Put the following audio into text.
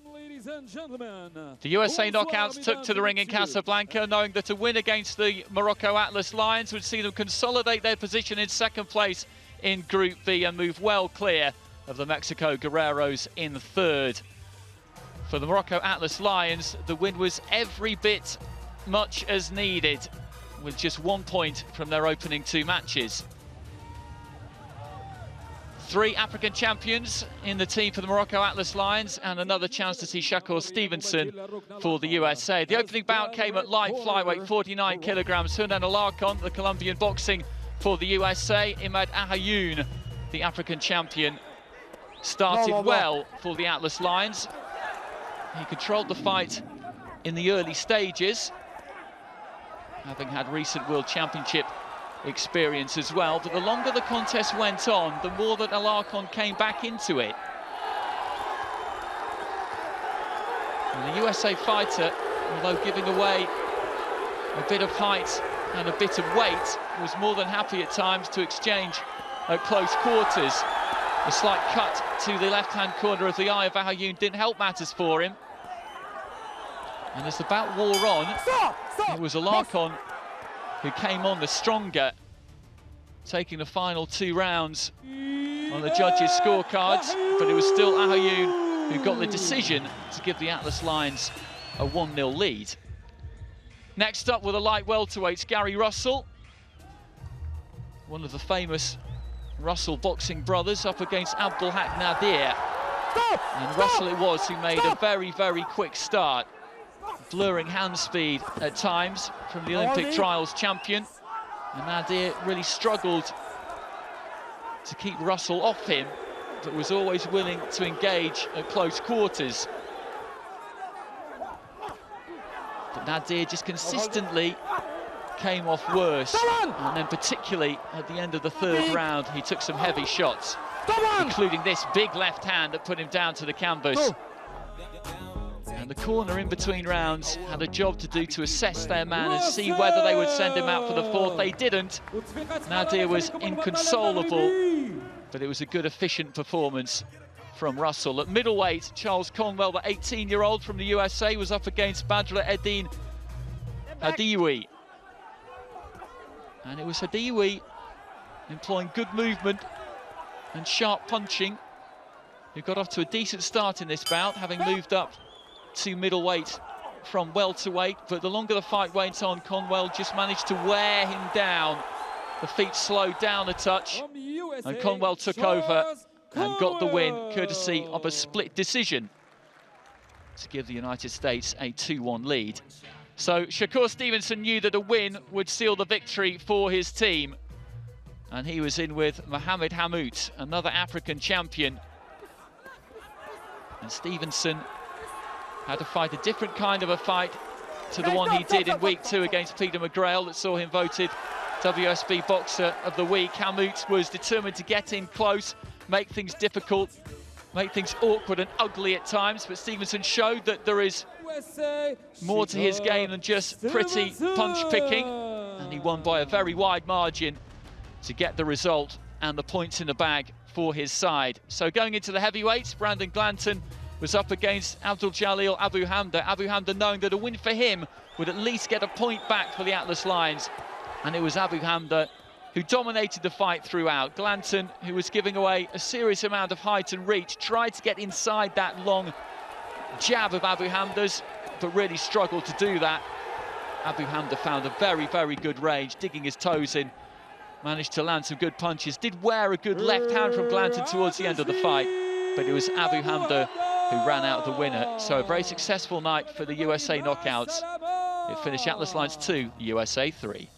ladies and gentlemen. The USA Knockouts took to the ring in Casablanca, knowing that a win against the Morocco Atlas Lions would see them consolidate their position in second place in Group B and move well clear of the Mexico Guerreros in third. For the Morocco Atlas Lions, the win was every bit much as needed, with just 1 point from their opening 2 matches. 3 African champions in the team for the Morocco Atlas Lions, and another chance to see Shakur Stevenson for the USA. The opening bout came at light flyweight, 49 kilograms. Hernan Alarcon, the Colombian boxing for the USA. Imad Ahayoun, the African champion, started well for the Atlas Lions. He controlled the fight in the early stages, having had recent World Championship experience as well, but the longer the contest went on, the more that Alarcon came back into it. And the USA fighter, although giving away a bit of height and a bit of weight, was more than happy at times to exchange at close quarters. A slight cut to the left-hand corner of the eye of Ahayoun didn't help matters for him. And as the bout wore on, it was Alarcon who came on the stronger, taking the final 2 rounds on the judges' scorecards, but it was still Ahayoun who got the decision to give the Atlas Lions a 1-0 lead. Next up with the light welterweights, Gary Russell, one of the famous Russell boxing brothers, up against Abdelhak Nadir. And Russell it was who made a very, very quick start, blurring hand speed at times from the Olympic trials champion. And Nadir really struggled to keep Russell off him, but was always willing to engage at close quarters. But Nadir just consistently came off worse, and then particularly at the end of the 3rd round, he took some heavy shots, including this big left hand that put him down to the canvas. And the corner in between rounds had a job to do to assess their man and see whether they would send him out for the 4th. They didn't. Nadir was inconsolable, but it was a good, efficient performance from Russell. At middleweight, Charles Conwell, the 18-year-old from the USA, was up against Badr Eddin Hadiwi. And it was Hadiwi, employing good movement and sharp punching, who got off to a decent start in this bout, having moved up to middleweight from welterweight. But the longer the fight went on, Conwell just managed to wear him down. The feet slowed down a touch, and Conwell took over and got the win, courtesy of a split decision, to give the United States a 2-1 lead. So Shakur Stevenson knew that a win would seal the victory for his team, and he was in with Mohamed Hammout, another African champion. And Stevenson had to fight a different kind of a fight to the one he did in week 2 against Peter McGrail that saw him voted WSB Boxer of the Week. Hammout was determined to get in close, make things difficult, make things awkward and ugly at times, but Stevenson showed that there is more to his game than just pretty punch picking, and he won by a very wide margin to get the result and the points in the bag for his side. So going into the heavyweights, Brandon Glanton was up against Abdul Jalil Abu Hamda. Abu Hamda knowing that a win for him would at least get a point back for the Atlas Lions, and it was Abu Hamda who dominated the fight throughout. Glanton, who was giving away a serious amount of height and reach, tried to get inside that long jab of Abu Hamda's, but really struggled to do that. Abu Hamda found a very, very good range, digging his toes in, managed to land some good punches, did wear a good left hand from Glanton towards the end of the fight, but it was Abu Hamda who ran out the winner. So a very successful night for the USA Knockouts. It finished Atlas Lions 2, USA 3.